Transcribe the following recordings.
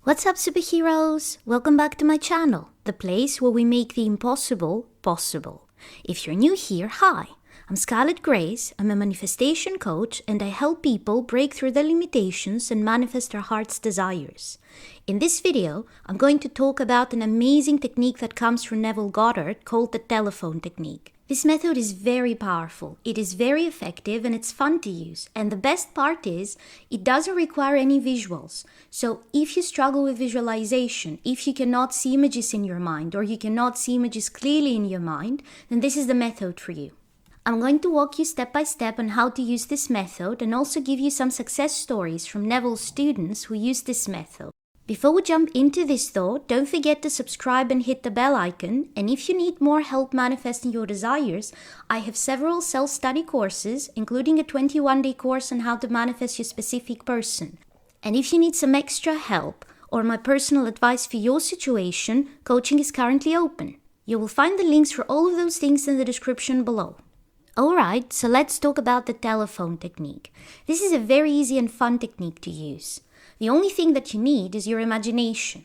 What's up, superheroes? Welcome back to my channel, the place where we make the impossible possible. If you're new here, hi. I'm Scarlett Grace, I'm a manifestation coach, and I help people break through their limitations and manifest their heart's desires. In this video, I'm going to talk about an amazing technique that comes from Neville Goddard called the telephone technique. This method is very powerful, it is very effective, and it's fun to use. And the best part is, it doesn't require any visuals. So if you struggle with visualization, if you cannot see images in your mind, or you cannot see images clearly in your mind, then this is the method for you. I'm going to walk you step by step on how to use this method and also give you some success stories from Neville's students who use this method. Before we jump into this though, don't forget to subscribe and hit the bell icon. And if you need more help manifesting your desires, I have several self-study courses, including a 21-day course on how to manifest your specific person. And if you need some extra help or my personal advice for your situation, coaching is currently open. You will find the links for all of those things in the description below. Alright, so let's talk about the telephone technique. This is a very easy and fun technique to use. The only thing that you need is your imagination.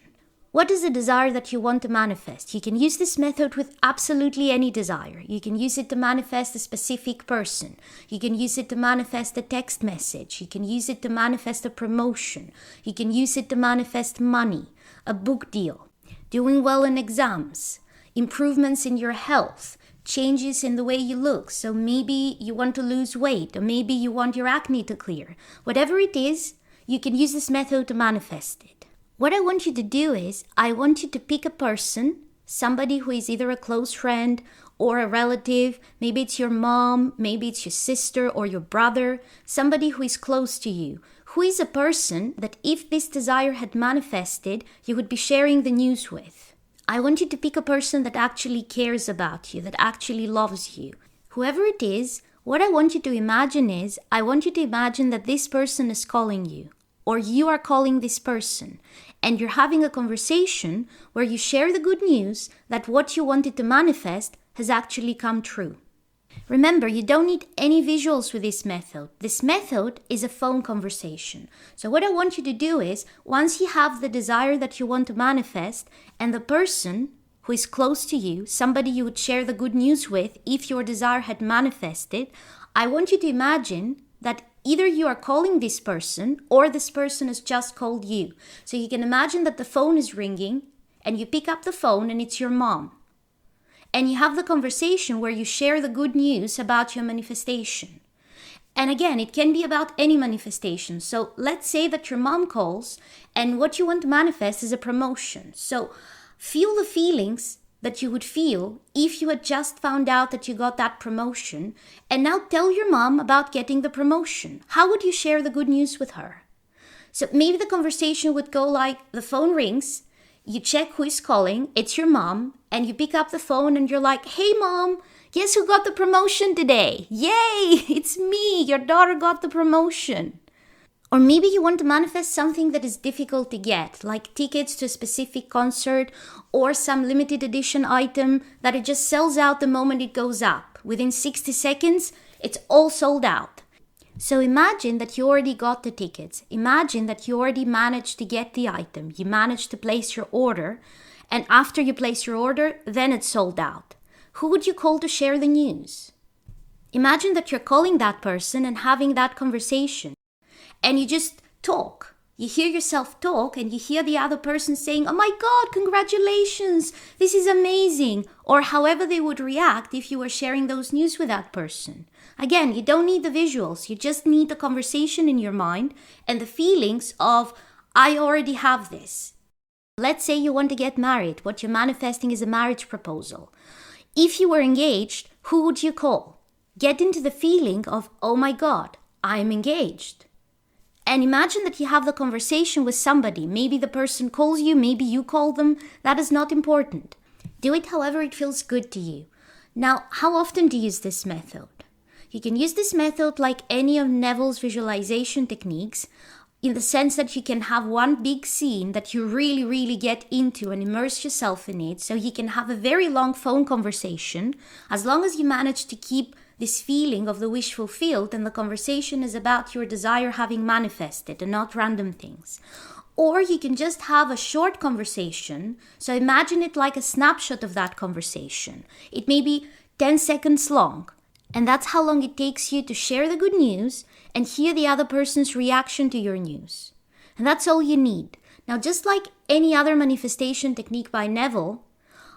What is the desire that you want to manifest? You can use this method with absolutely any desire. You can use it to manifest a specific person. You can use it to manifest a text message. You can use it to manifest a promotion. You can use it to manifest money, a book deal, doing well in exams, improvements in your health, changes in the way you look. So maybe you want to lose weight, or maybe you want your acne to clear. Whatever it is, you can use this method to manifest it. What I want you to do is, I want you to pick a person, somebody who is either a close friend or a relative. Maybe it's your mom, maybe it's your sister or your brother, somebody who is close to you. Who is a person that if this desire had manifested, you would be sharing the news with. I want you to pick a person that actually cares about you, that actually loves you. Whoever it is, what I want you to imagine is, I want you to imagine that this person is calling you, or you are calling this person, and you're having a conversation where you share the good news that what you wanted to manifest has actually come true. Remember, you don't need any visuals with this method. This method is a phone conversation. So what I want you to do is, once you have the desire that you want to manifest, and the person who is close to you, somebody you would share the good news with if your desire had manifested, I want you to imagine that either you are calling this person or this person has just called you. So you can imagine that the phone is ringing and you pick up the phone and it's your mom. And you have the conversation where you share the good news about your manifestation. And again, it can be about any manifestation. So let's say that your mom calls and what you want to manifest is a promotion. So feel the feelings that you would feel if you had just found out that you got that promotion, and now tell your mom about getting the promotion. How would you share the good news with her? So maybe the conversation would go like, the phone rings, you check who is calling, it's your mom, and you pick up the phone and you're like, hey mom, guess who got the promotion today? Yay, it's me, your daughter got the promotion. Or maybe you want to manifest something that is difficult to get, like tickets to a specific concert or some limited edition item that it just sells out the moment it goes up. Within 60 seconds, it's all sold out. So imagine that you already got the tickets. Imagine that you already managed to get the item. You managed to place your order. And after you place your order, then it's sold out. Who would you call to share the news? Imagine that you're calling that person and having that conversation. And you just talk. You hear yourself talk and you hear the other person saying, oh my God, congratulations, this is amazing. Or however they would react if you were sharing those news with that person. Again, you don't need the visuals. You just need the conversation in your mind and the feelings of, I already have this. Let's say you want to get married. What you're manifesting is a marriage proposal. If you were engaged, who would you call? Get into the feeling of, oh my God, I'm engaged. And imagine that you have the conversation with somebody. Maybe the person calls you, maybe you call them. That is not important. Do it however it feels good to you. Now, how often do you use this method? You can use this method like any of Neville's visualization techniques, in the sense that you can have one big scene that you really get into and immerse yourself in it, so you can have a very long phone conversation, as long as you manage to keep this feeling of the wish fulfilled and the conversation is about your desire having manifested and not random things. Or you can just have a short conversation. So imagine it like a snapshot of that conversation. It may be 10 seconds long. And that's how long it takes you to share the good news and hear the other person's reaction to your news. And that's all you need. Now, just like any other manifestation technique by Neville,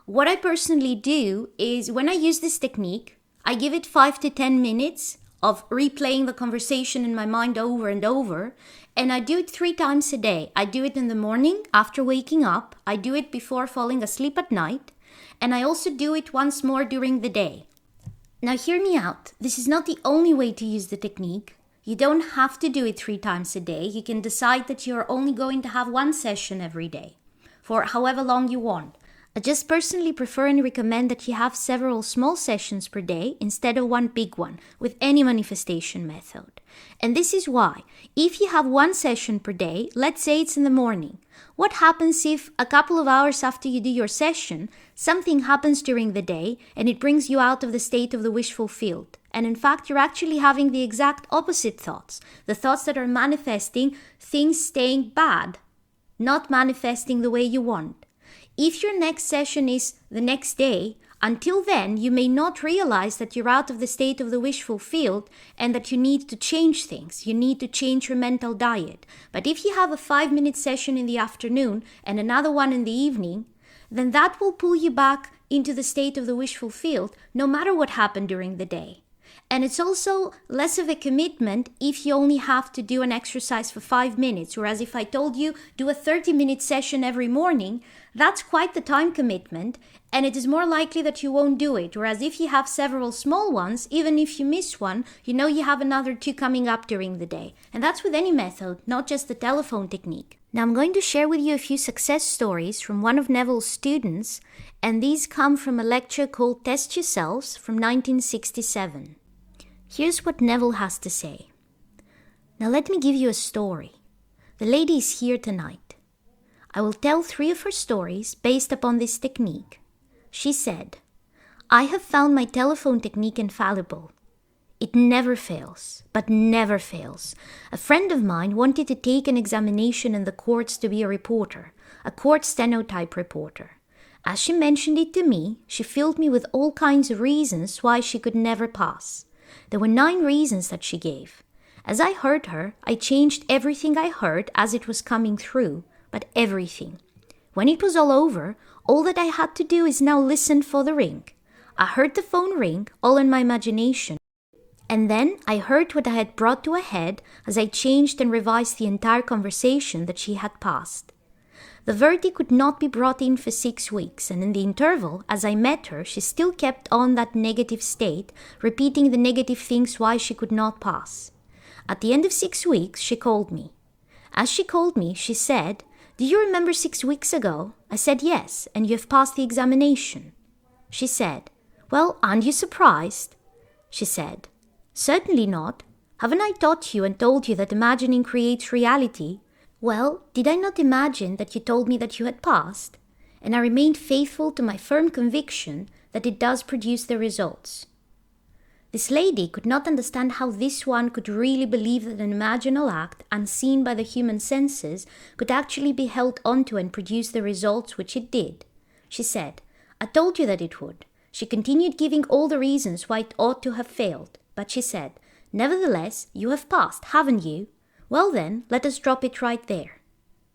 what I personally do is when I use this technique, I give it 5 to 10 minutes of replaying the conversation in my mind over and over. And I do it 3 times a day. I do it in the morning after waking up. I do it before falling asleep at night. And I also do it once more during the day. Now hear me out. This is not the only way to use the technique. You don't have to do it 3 times a day. You can decide that you're only going to have 1 session every day for however long you want. I just personally prefer and recommend that you have several small sessions per day instead of 1 big one with any manifestation method. And this is why. If you have 1 session per day, let's say it's in the morning, what happens if a couple of hours after you do your session, something happens during the day and it brings you out of the state of the wish fulfilled? And in fact, you're actually having the exact opposite thoughts, the thoughts that are manifesting things staying bad, not manifesting the way you want. If your next session is the next day, until then, you may not realize that you're out of the state of the wish fulfilled and that you need to change things. You need to change your mental diet. But if you have a 5-minute session in the afternoon and another one in the evening, then that will pull you back into the state of the wish fulfilled no matter what happened during the day. And it's also less of a commitment if you only have to do an exercise for 5 minutes. Whereas if I told you do a 30-minute session every morning, that's quite the time commitment, and it is more likely that you won't do it. Whereas if you have several small ones, even if you miss one, you know you have another 2 coming up during the day. And that's with any method, not just the telephone technique. Now I'm going to share with you a few success stories from one of Neville's students, and these come from a lecture called Test Yourselves from 1967. Here's what Neville has to say. Now let me give you a story. The lady is here tonight. I will tell 3 of her stories based upon this technique. She said, I have found my telephone technique infallible. It never fails, but never fails. A friend of mine wanted to take an examination in the courts to be a reporter, a court stenotype reporter. As she mentioned it to me, she filled me with all kinds of reasons why she could never pass. There were 9 reasons that she gave. As I heard her, I changed everything I heard as it was coming through, but everything. When it was all over, all that I had to do is now listen for the ring. I heard the phone ring, all in my imagination. And then I heard what I had brought to a head as I changed and revised the entire conversation that she had passed. The verdict could not be brought in for 6 weeks, and in the interval, as I met her, she still kept on that negative state, repeating the negative things why she could not pass. At the end of 6 weeks, she called me. As she called me, she said, Do you remember 6 weeks ago? I said, Yes, and you have passed the examination. She said, Well, aren't you surprised? She said, Certainly not. Haven't I taught you and told you that imagining creates reality? Well, did I not imagine that you told me that you had passed? And I remained faithful to my firm conviction that it does produce the results. This lady could not understand how this one could really believe that an imaginal act, unseen by the human senses, could actually be held onto and produce the results which it did. She said, I told you that it would. She continued giving all the reasons why it ought to have failed, but she said, Nevertheless, you have passed, haven't you? Well then, let us drop it right there.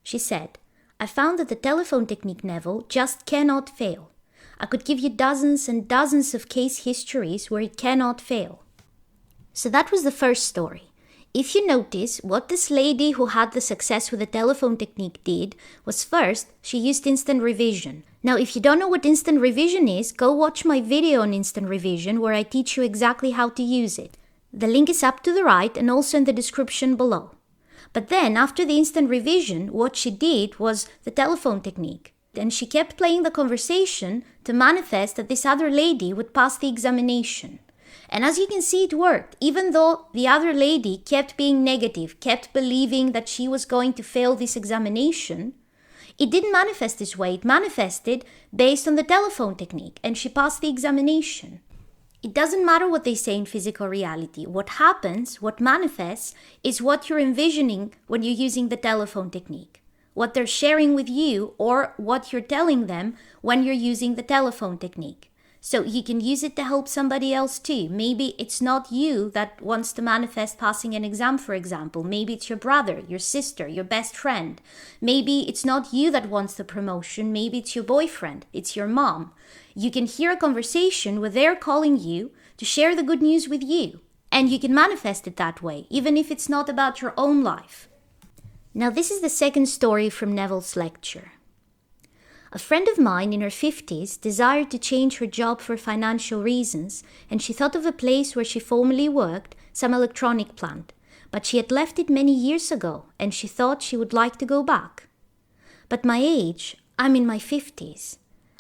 She said, I found that the telephone technique, Neville, just cannot fail. I could give you dozens and dozens of case histories where it cannot fail. So that was the first story. If you notice, what this lady who had the success with the telephone technique did was first, she used instant revision. Now, if you don't know what instant revision is, go watch my video on instant revision where I teach you exactly how to use it. The link is up to the right and also in the description below. But then, after the instant revision, what she did was the telephone technique. And she kept playing the conversation to manifest that this other lady would pass the examination. And as you can see, it worked. Even though the other lady kept being negative, kept believing that she was going to fail this examination, it didn't manifest this way. It manifested based on the telephone technique, and she passed the examination. It doesn't matter what they say in physical reality. What happens, what manifests, is what you're envisioning when you're using the telephone technique. what they're sharing with you or what you're telling them when you're using the telephone technique. So you can use it to help somebody else too. Maybe it's not you that wants to manifest passing an exam, for example. Maybe it's your brother, your sister, your best friend. Maybe it's not you that wants the promotion. Maybe it's your boyfriend, it's your mom. You can hear a conversation where they're calling you to share the good news with you. And you can manifest it that way, even if it's not about your own life. Now this is the second story from Neville's lecture. A friend of mine in her 50s desired to change her job for financial reasons, and she thought of a place where she formerly worked, some electronic plant, but she had left it many years ago, and she thought she would like to go back. But my age, I'm in my 50s.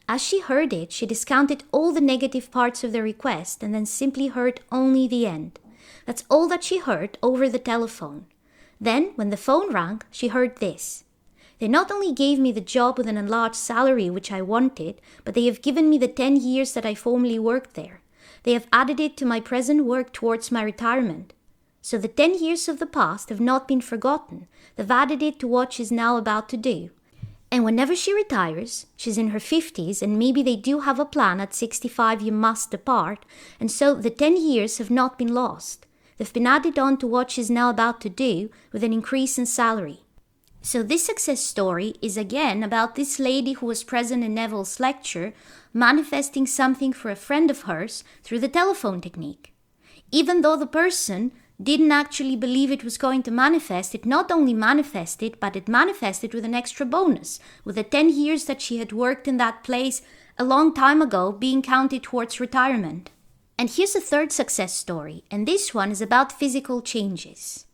As she heard it, she discounted all the negative parts of the request and then simply heard only the end. That's all that she heard over the telephone. Then, when the phone rang, she heard this. They not only gave me the job with an enlarged salary, which I wanted, but they have given me the 10 years that I formerly worked there. They have added it to my present work towards my retirement. So the 10 years of the past have not been forgotten. They've added it to what she's now about to do. And whenever she retires, she's in her 50s, and maybe they do have a plan at 65 you must depart, and so the 10 years have not been lost. They've been added on to what she's now about to do with an increase in salary. So this success story is again about this lady who was present in Neville's lecture, manifesting something for a friend of hers through the telephone technique. Even though the person didn't actually believe it was going to manifest, it not only manifested, but it manifested with an extra bonus, with the 10 years that she had worked in that place a long time ago being counted towards retirement. And here's a third success story, and this one is about physical changes.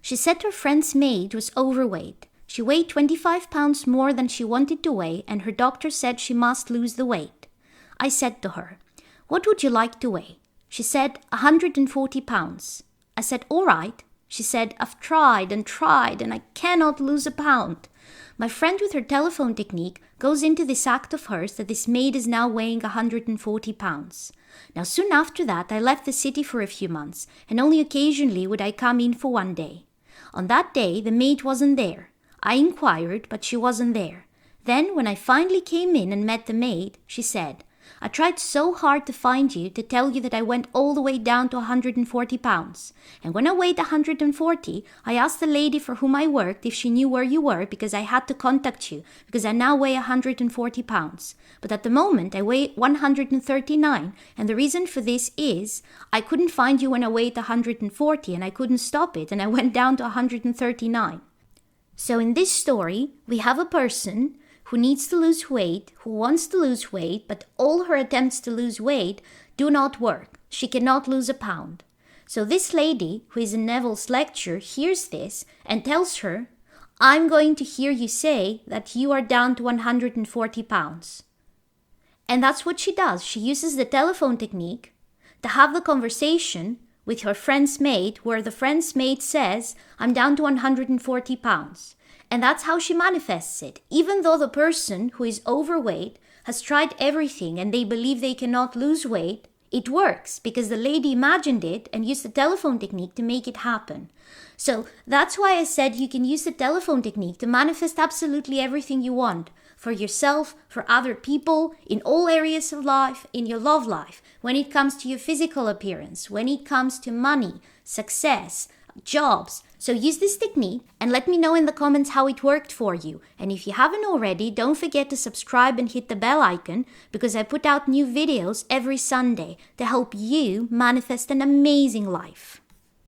She said her friend's maid was overweight. She weighed 25 pounds more than she wanted to weigh, and her doctor said she must lose the weight. I said to her, "What would you like to weigh?" She said, 140 pounds. I said, "All right." She said, "I've tried and I cannot lose a pound." My friend with her telephone technique goes into this act of hers that this maid is now weighing 140 pounds. Now soon after that I left the city for a few months, and only occasionally would I come in for one day. On that day the maid wasn't there. I inquired, but she wasn't there. Then, when I finally came in and met the maid, she said, "I tried so hard to find you to tell you that I went all the way down to 140 pounds. And when I weighed 140, I asked the lady for whom I worked if she knew where you were because I had to contact you because I now weigh 140 pounds. But at the moment I weigh 139, and the reason for this is I couldn't find you when I weighed 140 and I couldn't stop it and I went down to 139. So in this story, we have a person who needs to lose weight, who wants to lose weight, but all her attempts to lose weight do not work. She cannot lose a pound. So this lady, who is in Neville's lecture, hears this and tells her, "I'm going to hear you say that you are down to 140 pounds. And that's what she does. She uses the telephone technique to have the conversation with her friend's maid, where the friend's maid says, "I'm down to 140 pounds. And that's how she manifests it. Even though the person who is overweight has tried everything and they believe they cannot lose weight, it works because the lady imagined it and used the telephone technique to make it happen. So that's why I said you can use the telephone technique to manifest absolutely everything you want. For yourself, for other people, in all areas of life, in your love life, when it comes to your physical appearance, when it comes to money, success, jobs. So use this technique and let me know in the comments how it worked for you. And if you haven't already, don't forget to subscribe and hit the bell icon because I put out new videos every Sunday to help you manifest an amazing life.